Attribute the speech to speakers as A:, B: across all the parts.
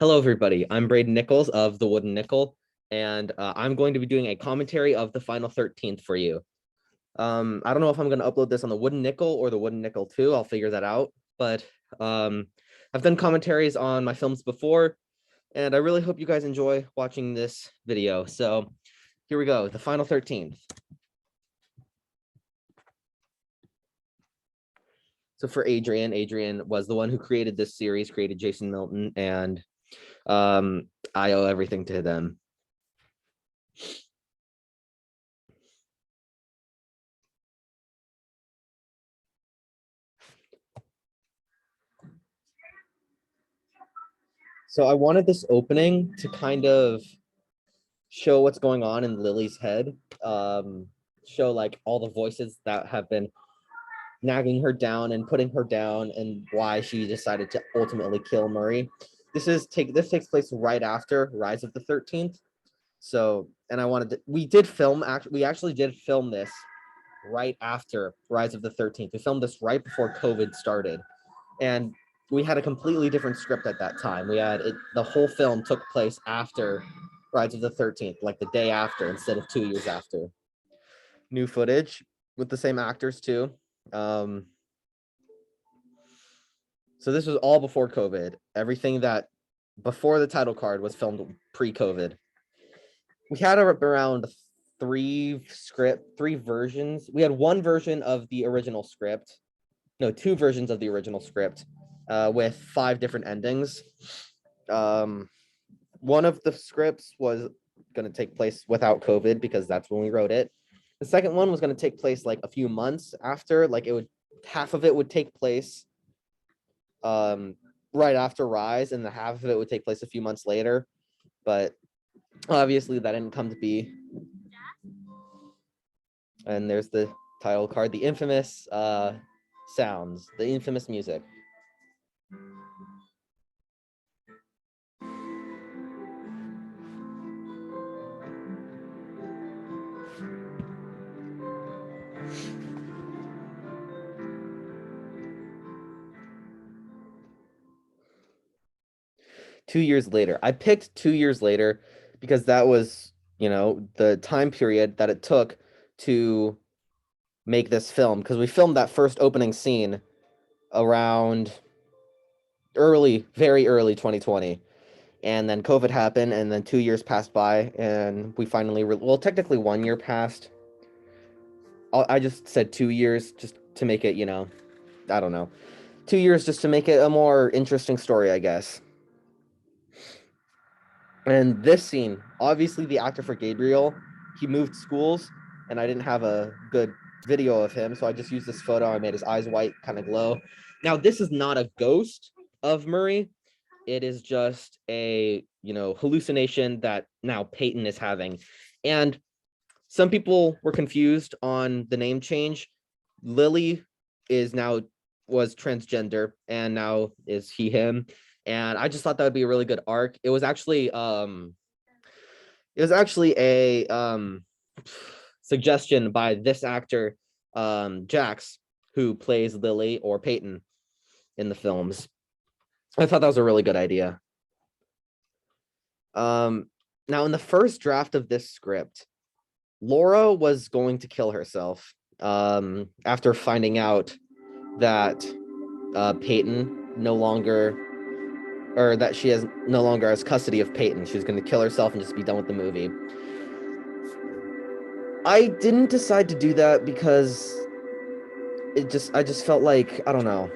A: Hello, everybody. I'm Braydan Nichols of The Wooden Nickel, and I'm going to be doing a commentary of the final 13th for you. I don't know if I'm going to upload this on the Wooden Nickel or the Wooden Nickel 2. I'll figure that out. But I've done commentaries on my films before, and I really hope you guys enjoy watching this video. So here we go, the final 13th. So for Adrian was the one who created this series, created Jason Milton, and I owe everything to them. So I wanted this opening to kind of show what's going on in Lily's head, show like all the voices that have been nagging her down and putting her down, and why she decided to ultimately kill Murray. This takes place right after Rise of the 13th. So, and I wanted to, we actually did film this right after Rise of the 13th. We filmed this right before COVID started, and we had a completely different script at that time. The whole film took place after Rise of the 13th, like the day after instead of 2 years after. New footage with the same actors too. So this was all before COVID. Everything that before the title card was filmed pre-COVID. We had around three versions. We had one version of the original script. No, two versions of the original script with 5 different endings. One of the scripts was going to take place without COVID because that's when we wrote it. The second one was going to take place like a few months after, like half of it would take place right after Rise, and the half of it would take place a few months later. But obviously that didn't come to be. And there's the title card, the infamous sounds, the infamous music. "2 years later." I picked 2 years later because that was, the time period that it took to make this film, because we filmed that first opening scene around very early 2020, and then COVID happened, and then 2 years passed by, and we finally technically 1 year passed. I just said 2 years just to make it, I don't know, 2 years just to make it a more interesting story, I guess. And this scene, obviously the actor for Gabriel, he moved schools, and I didn't have a good video of him, so I just used this photo. I made his eyes white, kind of glow. Now, this is not a ghost of Murray. It is just a, hallucination that now Peyton is having. And some people were confused on the name change. Lily was transgender, and now is he, him. And I just thought that would be a really good arc. It was actually a suggestion by this actor, Jax, who plays Lily or Peyton in the films. I thought that was a really good idea. Now, in the first draft of this script, Lora was going to kill herself after finding out that Peyton that she no longer has custody of Peyton. She was going to kill herself and just be done with the movie. I didn't decide to do that because I just felt like, I don't know,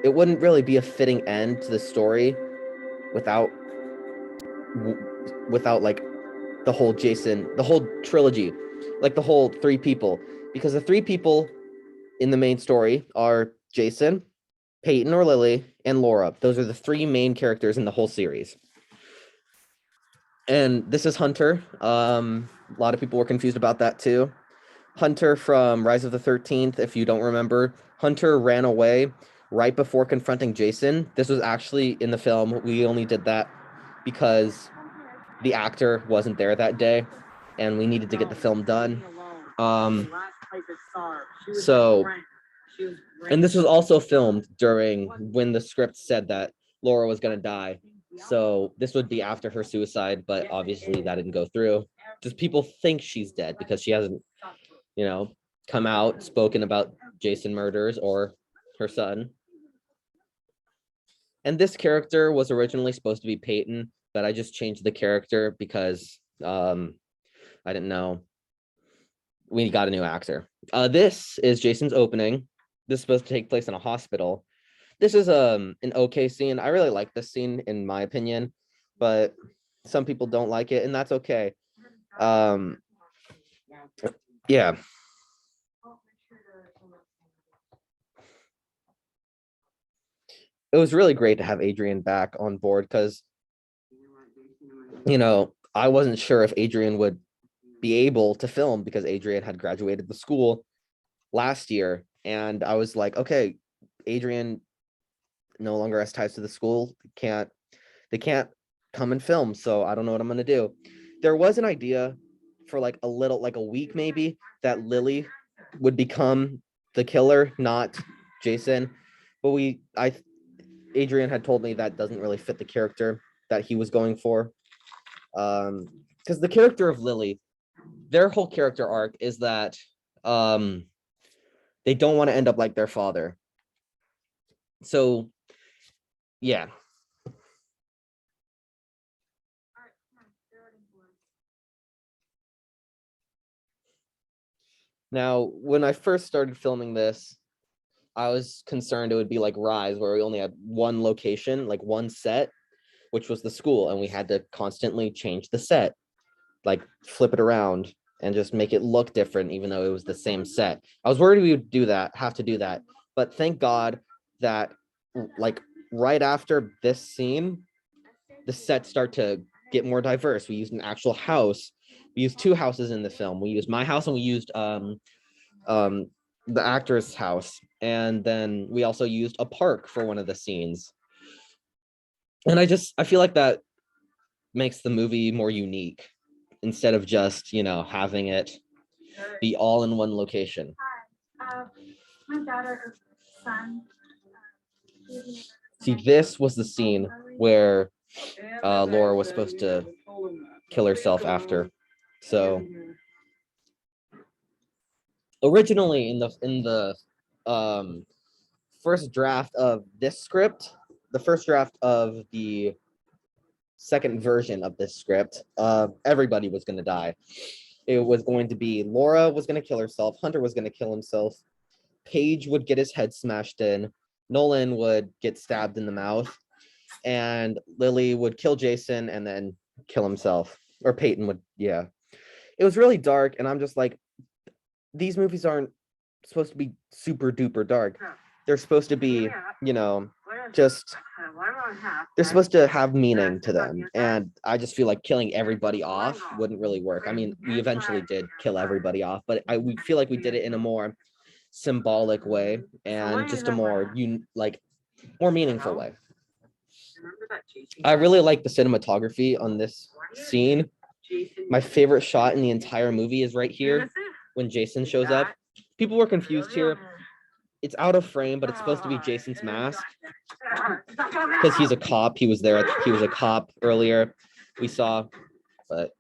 A: it wouldn't really be a fitting end to the story without like the whole trilogy, like the whole 3 people, because the 3 people in the main story are Jason, Peyton or Lily, and Lora. Those are the 3 main characters in the whole series. And this is Hunter. A lot of people were confused about that too. Hunter from Rise of the 13th, if you don't remember, Hunter ran away right before confronting Jason. This was actually in the film. We only did that because the actor wasn't there that day, and we needed to get the film done. And this was also filmed during when the script said that Lora was going to die. So this would be after her suicide, but obviously that didn't go through. Just people think she's dead because she hasn't, come out, spoken about Jason murders or her son. And this character was originally supposed to be Peyton, but I just changed the character because I didn't know. We got a new actor. This is Jason's opening. This is supposed to take place in a hospital. This is an okay scene. I really like this scene in my opinion, but some people don't like it, and that's okay. Yeah. It was really great to have Adrian back on board because, I wasn't sure if Adrian would be able to film because Adrian had graduated the school last year. And I was like, okay, Adrian no longer has ties to the school. They can't come and film. So I don't know what I'm going to do. There was an idea for like a week maybe, that Lily would become the killer, not Jason. But Adrian had told me that doesn't really fit the character that he was going for. Because the character of Lily, their whole character arc is that they don't want to end up like their father. So, yeah. Now, when I first started filming this, I was concerned it would be like Rise, where we only had one location, like one set, which was the school, and we had to constantly change the set, like flip it around and just make it look different, even though it was the same set. I was worried we would have to do that. But thank God that like right after this scene, the sets start to get more diverse. We used an actual house. We used two houses in the film. We used my house and we used the actor's house. And then we also used a park for one of the scenes. And I feel like that makes the movie more unique instead of just, having it be all in one location. My daughter, son. See, this was the scene where Lora was supposed to kill herself after. So originally in the first draft of this script, the first draft of the second version of this script, everybody was going to die. It was going to be Lora was going to kill herself, Hunter was going to kill himself, Paige would get his head smashed in, Nolan would get stabbed in the mouth, and Lily would kill Jason and then kill himself. Or Peyton would, yeah. It was really dark, and I'm just like, these movies aren't supposed to be super duper dark. They're supposed to be, just, they're supposed to have meaning to them. And I just feel like killing everybody off wouldn't really work. I mean, we eventually did kill everybody off, but we feel like we did it in a more symbolic way and just a more more meaningful way. I really like the cinematography on this scene. My favorite shot in the entire movie is right here when Jason shows up. People were confused here. It's out of frame, but it's supposed to be Jason's mask because he's a cop. He was a cop earlier, we saw, but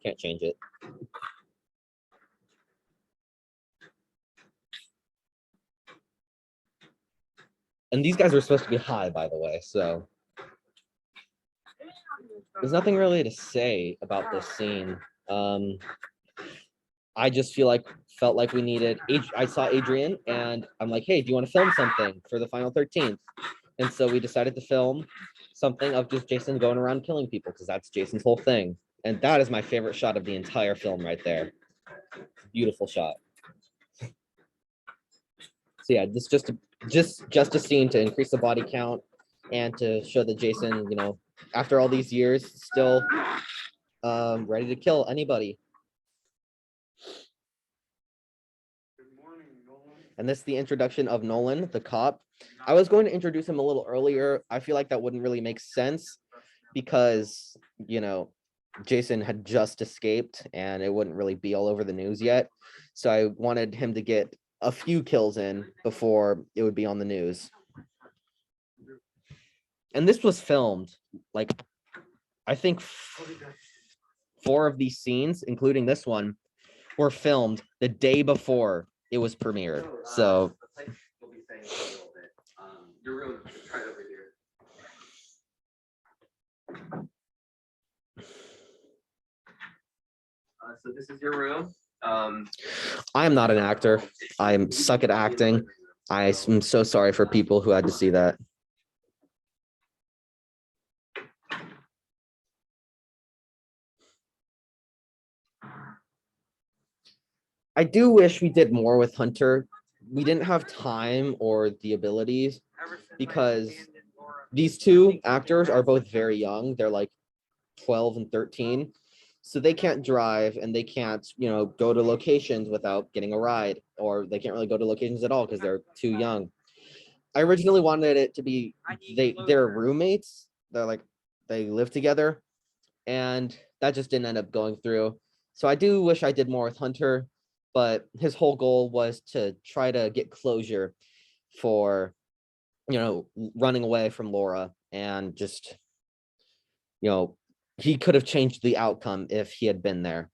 A: can't change it. And these guys were supposed to be high, by the way, so there's nothing really to say about this scene. I just felt like we needed, I saw Adrian and I'm like, hey, do you want to film something for the final 13th? And so we decided to film something of just Jason going around killing people because that's Jason's whole thing. And that is my favorite shot of the entire film right there. Beautiful shot. So yeah, this just a scene to increase the body count and to show that Jason, after all these years, still ready to kill anybody. And this is the introduction of Nolan, the cop. I was going to introduce him a little earlier. I feel like that wouldn't really make sense because, Jason had just escaped and it wouldn't really be all over the news yet. So I wanted him to get a few kills in before it would be on the news. and this was filmed, like, I think 4 of these scenes, including this one, were filmed the day before it was premiered. So
B: your room is right over here. So this is your room.
A: I am not an actor. I suck at acting. I am so sorry for people who had to see that. I do wish we did more with Hunter. We didn't have time or the abilities because these 2 actors are both very young. They're like 12 and 13. So they can't drive and they can't, go to locations without getting a ride, or they can't really go to locations at all because they're too young. I originally wanted it to be they're roommates. They live together, and that just didn't end up going through. So I do wish I did more with Hunter, but his whole goal was to try to get closure for, running away from Lora, and just, he could have changed the outcome if he had been there.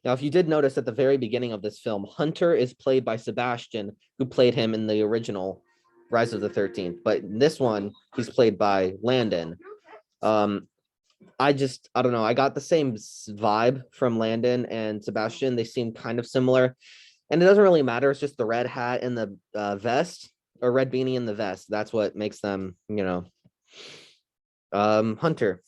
A: Now, if you did notice at the very beginning of this film, Hunter is played by Sebastian, who played him in the original Rise of the 13th. But in this one, he's played by Landon. I don't know. I got the same vibe from Landon and Sebastian. They seem kind of similar. And it doesn't really matter. It's just the red hat and the vest, or red beanie and the vest. That's what makes them, Hunter.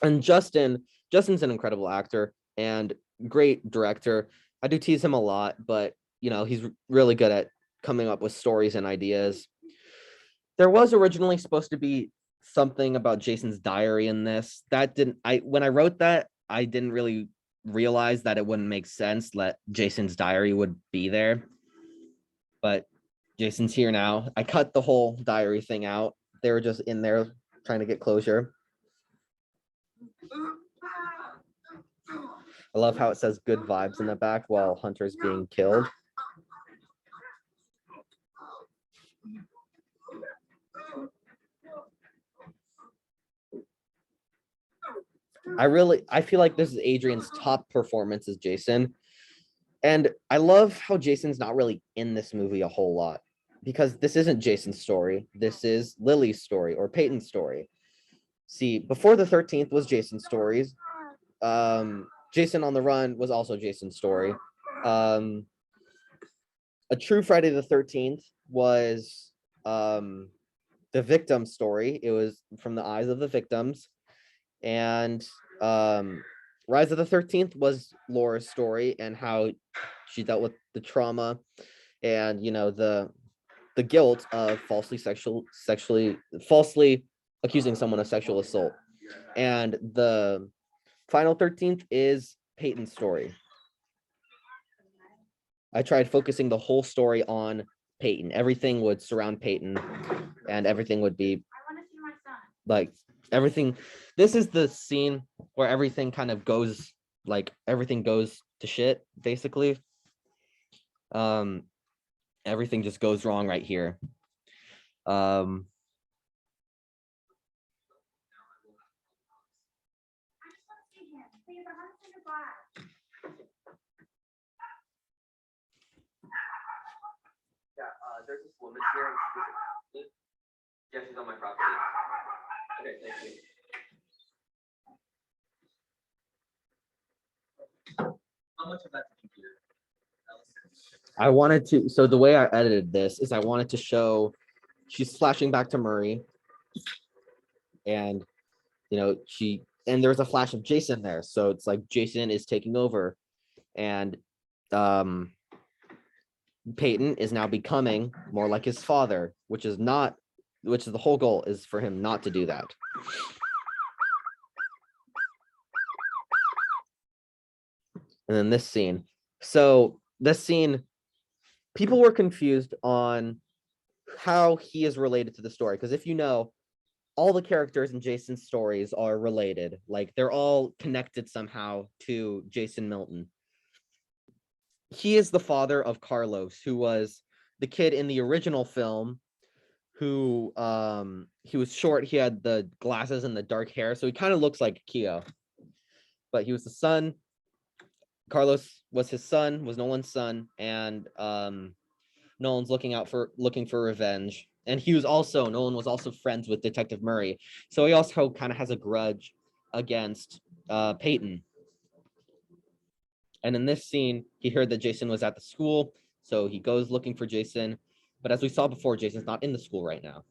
A: And Justin's an incredible actor and great director. I do tease him a lot, but he's really good at coming up with stories and ideas. There was originally supposed to be something about Jason's diary in this. When I wrote that, I didn't really realize that it wouldn't make sense that Jason's diary would be there. But Jason's here now. I cut the whole diary thing out. They were just in there trying to get closure. I love how it says good vibes in the back while Hunter's being killed. I feel like this is Adrian's top performance as Jason. And I love how Jason's not really in this movie a whole lot, because this isn't Jason's story. This is Lily's story, or Peyton's story. See, before the 13th was Jason's stories. Jason on the Run was also Jason's story. A True Friday the 13th was the victim story. It was from the eyes of the victims. And Rise of the 13th was Lora's story and how she dealt with the trauma and the guilt of falsely accusing someone of sexual assault. And the final 13th is Peyton's story. I tried focusing the whole story on Peyton. Everything would surround Peyton, and everything would be like everything. This is the scene where everything kind of goes, everything goes to shit, basically. Everything just goes wrong right here.
B: There's this woman here. Yeah, she's on my property. Okay, thank you. How much of that did you
A: do? So the way I edited this is I wanted to show she's flashing back to Murray, and there's a flash of Jason there, so it's like Jason is taking over, and Peyton is now becoming more like his father, which is the whole goal, is for him not to do that. And then this scene. So this scene, people were confused on how he is related to the story. Because if you know, all the characters in Jason's stories are related. Like, they're all connected somehow to Jason Milton. He is the father of Carlos, who was the kid in the original film who he was short, he had the glasses and the dark hair, so he kind of looks like Kiyo. But he was the son. Carlos was his son, was Nolan's son, and Nolan's looking for revenge. And Nolan was also friends with Detective Murray. So he also kind of has a grudge against Peyton. And in this scene, he heard that Jason was at the school, so he goes looking for Jason. But as we saw before, Jason's not in the school right now.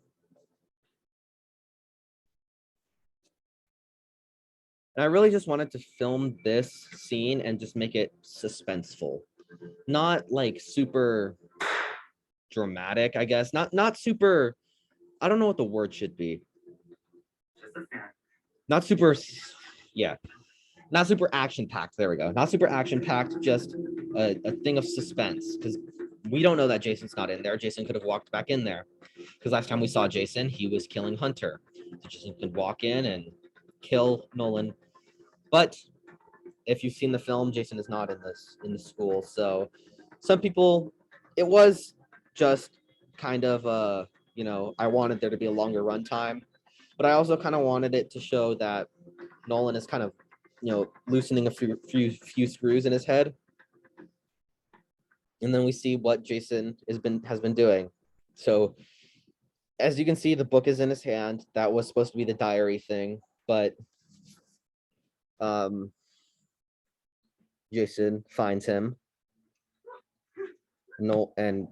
A: And I really just wanted to film this scene and just make it suspenseful. Not like super dramatic, I guess. Not super, I don't know what the word should be. Not super, yeah. Not super action-packed. There we go. Not super action-packed, just a thing of suspense. Because we don't know that Jason's not in there. Jason could have walked back in there. Because last time we saw Jason, he was killing Hunter. So Jason could walk in and kill Nolan. But if you've seen the film, Jason is not in the school. So some people, it was just kind of I wanted there to be a longer runtime, but I also kind of wanted it to show that Nolan is kind of loosening a few screws in his head. And then we see what Jason has been doing. So as you can see, the book is in his hand. That was supposed to be the diary thing, but Jason finds him. No, and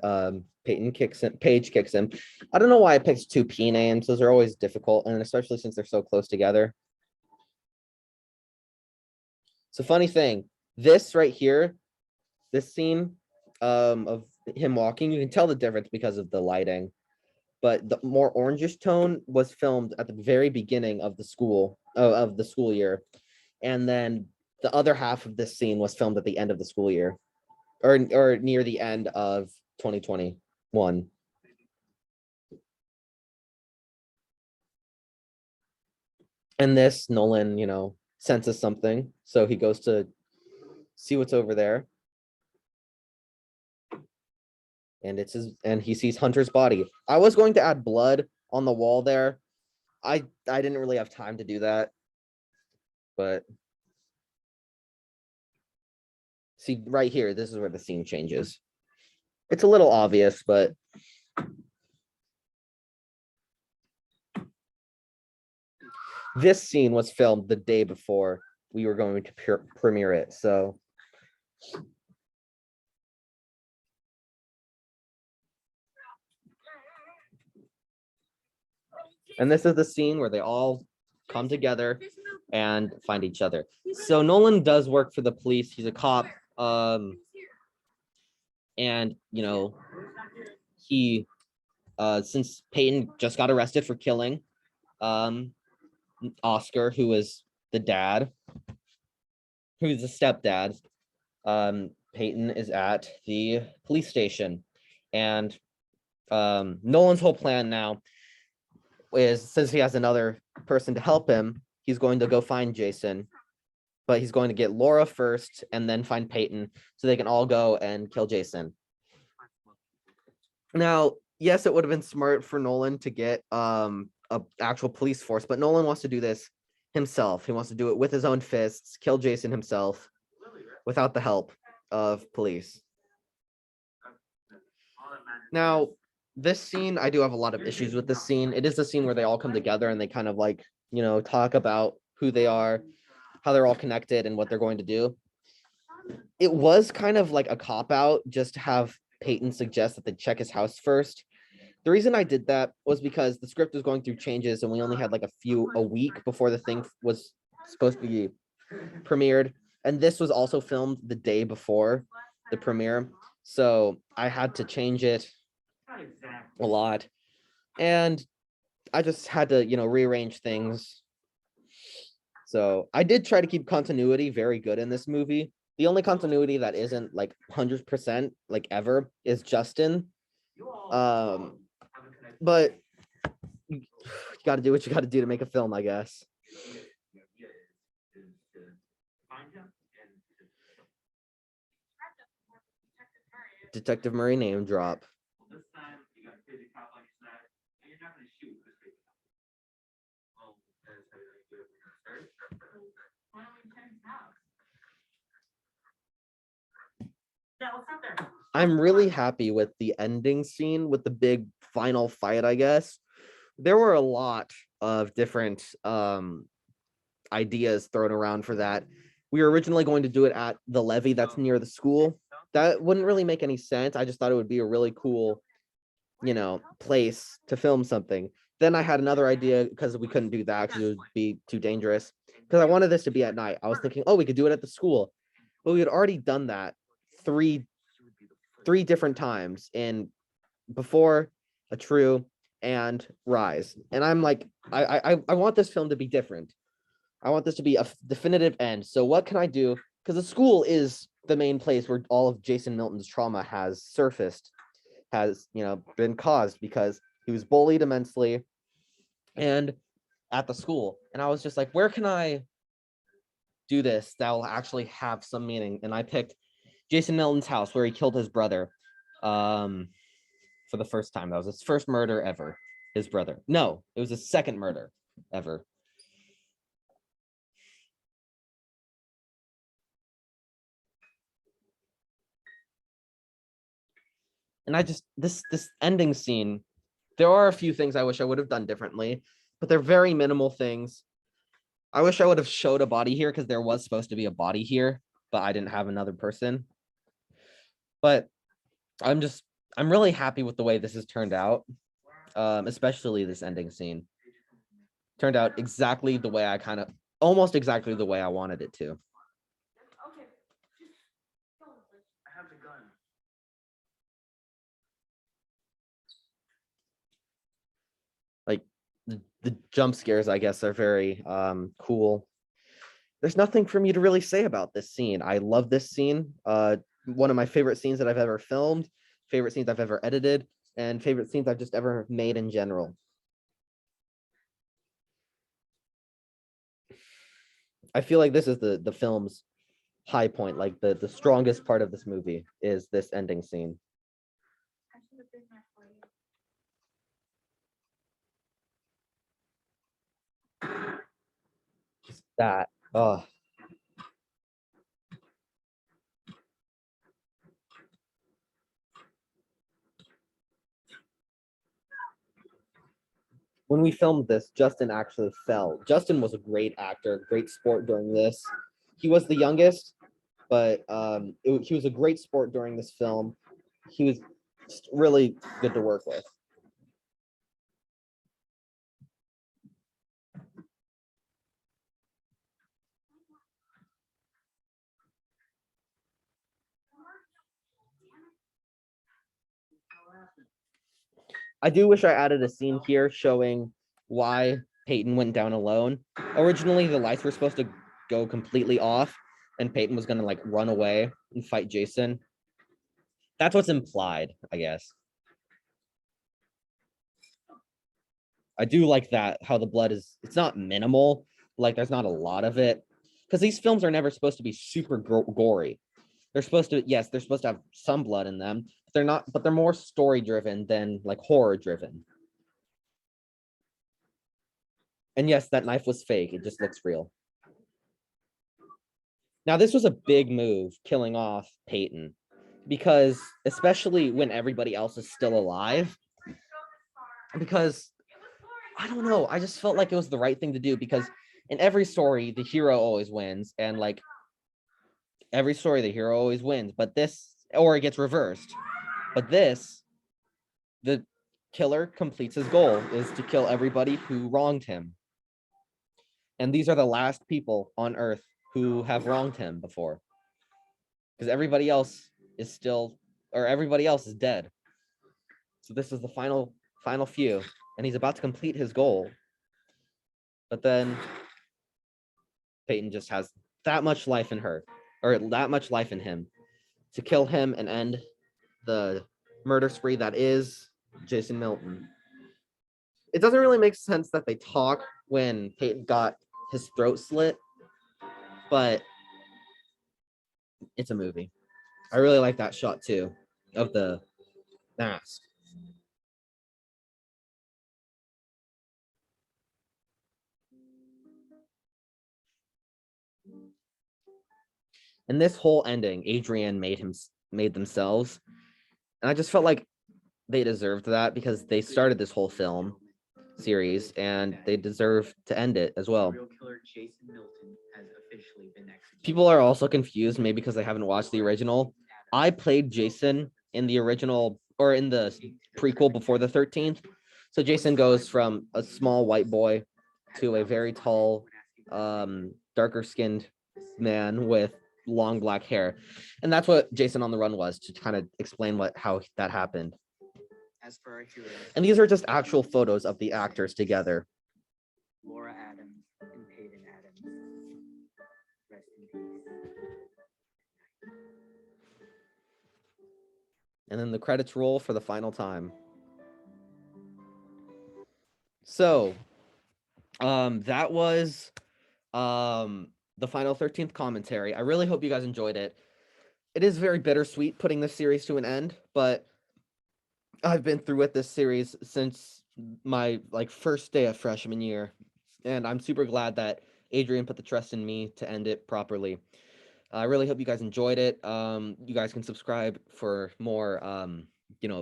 A: Paige kicks him. I don't know why I picked two P names. Those are always difficult, and especially since they're so close together. So funny thing, this right here, this scene of him walking, you can tell the difference because of the lighting. But the more orangish tone was filmed at the very beginning of the school year, and then the other half of this scene was filmed at the end of the school year, or near the end of 2021. And this, Nolan, senses something, so he goes to see what's over there. And he sees Hunter's body. I was going to add blood on the wall there. I didn't really have time to do that. But see right here, this is where the scene changes. It's a little obvious, but this scene was filmed the day before we were going to premiere it. So and this is the scene where they all come together and find each other. So Nolan does work for the police. He's a cop. And he since Peyton just got arrested for killing Oscar, who was the dad, who's the stepdad, Peyton is at the police station. And Nolan's whole plan now is, since he has another person to help him, he's going to go find Jason, but he's going to get Lora first and then find Peyton so they can all go and kill Jason. Now, yes, it would have been smart for Nolan to get a actual police force, but Nolan wants to do this himself. He wants to do it with his own fists, kill Jason himself without the help of police. Now, this scene, I do have a lot of issues with this scene. It is the scene where they all come together and they kind of talk about who they are, how they're all connected, and what they're going to do. It was kind of like a cop-out just to have Peyton suggest that they check his house first. The reason I did that was because the script was going through changes and we only had like a week before the thing was supposed to be premiered. And this was also filmed the day before the premiere. So I had to change it a lot. And I just had to, rearrange things. So I did try to keep continuity very good in this movie. The only continuity that isn't like 100% like ever is Justin. But you got to do what you got to do to make a film, I guess. Detective Murray name drop. I'm really happy with the ending scene with the big final fight, I guess. There were a lot of different ideas thrown around for that. We were originally going to do it at the levee that's near the school. That wouldn't really make any sense. I just thought it would be a really cool, place to film something. Then I had another idea because we couldn't do that because it would be too dangerous. Because I wanted this to be at night. I was thinking, oh, we could do it at the school. But we had already done that three different times in Before, A True, and Rise. And I'm like, I want this film to be different. I want this to be a definitive end. So what can I do? Because the school is the main place where all of Jason Milton's trauma has surfaced, has been caused because he was bullied immensely and at the school. And I was just like, where can I do this that will actually have some meaning? And I picked Jason Milton's house where he killed his brother for the first time. That was his first murder ever. His brother. No, it was his second murder ever. And I just this ending scene, there are a few things I wish I would have done differently, but they're very minimal things. I wish I would have showed a body here because there was supposed to be a body here, but I didn't have another person. But I'm really happy with the way this has turned out, especially this ending scene. Turned out exactly the way almost exactly the way I wanted it to. Like the jump scares, I guess, are very cool. There's nothing for me to really say about this scene. I love this scene. One of my favorite scenes that I've ever filmed, favorite scenes I've ever edited, and favorite scenes I've just ever made in general. I feel like this is the film's high point, like the strongest part of this movie is this ending scene. Just that. Oh. When we filmed this, Justin actually fell. Justin was a great actor, great sport during this. He was the youngest, but he was a great sport during this film. He was just really good to work with. I do wish I added a scene here showing why Peyton went down alone. Originally, the lights were supposed to go completely off, and Peyton was gonna run away and fight Jason. That's what's implied, I guess. I do like that, how the blood it's not minimal, like there's not a lot of it. Because these films are never supposed to be super gory. They're supposed to have some blood in them, but they're not, but they're more story driven than horror driven. And yes, that knife was fake. It just looks real. Now, this was a big move, killing off Peyton, because especially when everybody else is still alive, because I don't know, I just felt like it was the right thing to do, because in every story, the hero always wins, and every story, the hero always wins, but this, or it gets reversed. But this, the killer completes his goal, is to kill everybody who wronged him. And these are the last people on Earth who have wronged him before. Because everybody else is everybody else is dead. So this is the final few, and he's about to complete his goal. But then Peyton just has that much life in her, or that much life in him, to kill him and end the murder spree that is Jason Milton. It doesn't really make sense that they talk when Peyton got his throat slit, but it's a movie. I really like that shot too, of the mask. And this whole ending, Adrian made him made themselves. And I just felt like they deserved that because they started this whole film series and they deserve to end it as well. People are also confused, maybe because they haven't watched the original. I played Jason in the original or in the prequel before the 13th. So Jason goes from a small white boy to a very tall, darker skinned man with long black hair. And that's what Jason on the Run was, to kind of explain how that happened. And these are just actual photos of the actors together.
C: Lora Adams and Peyton Adams. Rest in peace.
A: And then the credits roll for the final time. So, that was the final 13th commentary. I really hope you guys enjoyed it. It is very bittersweet putting this series to an end, but I've been through with this series since my first day of freshman year, and I'm super glad that Adrian put the trust in me to end it properly. I really hope you guys enjoyed it. You guys can subscribe for more,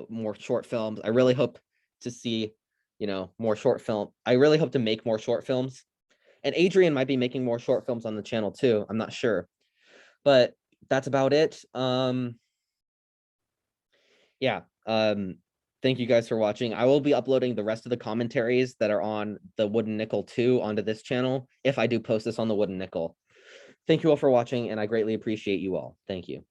A: more short films. I really hope to see, more short film. I really hope to make more short films. And Adrian might be making more short films on the channel too. I'm not sure. But that's about it. Yeah. Thank you guys for watching. I will be uploading the rest of the commentaries that are on the Wooden Nickel 2 onto this channel if I do post this on the Wooden Nickel. Thank you all for watching, and I greatly appreciate you all. Thank you.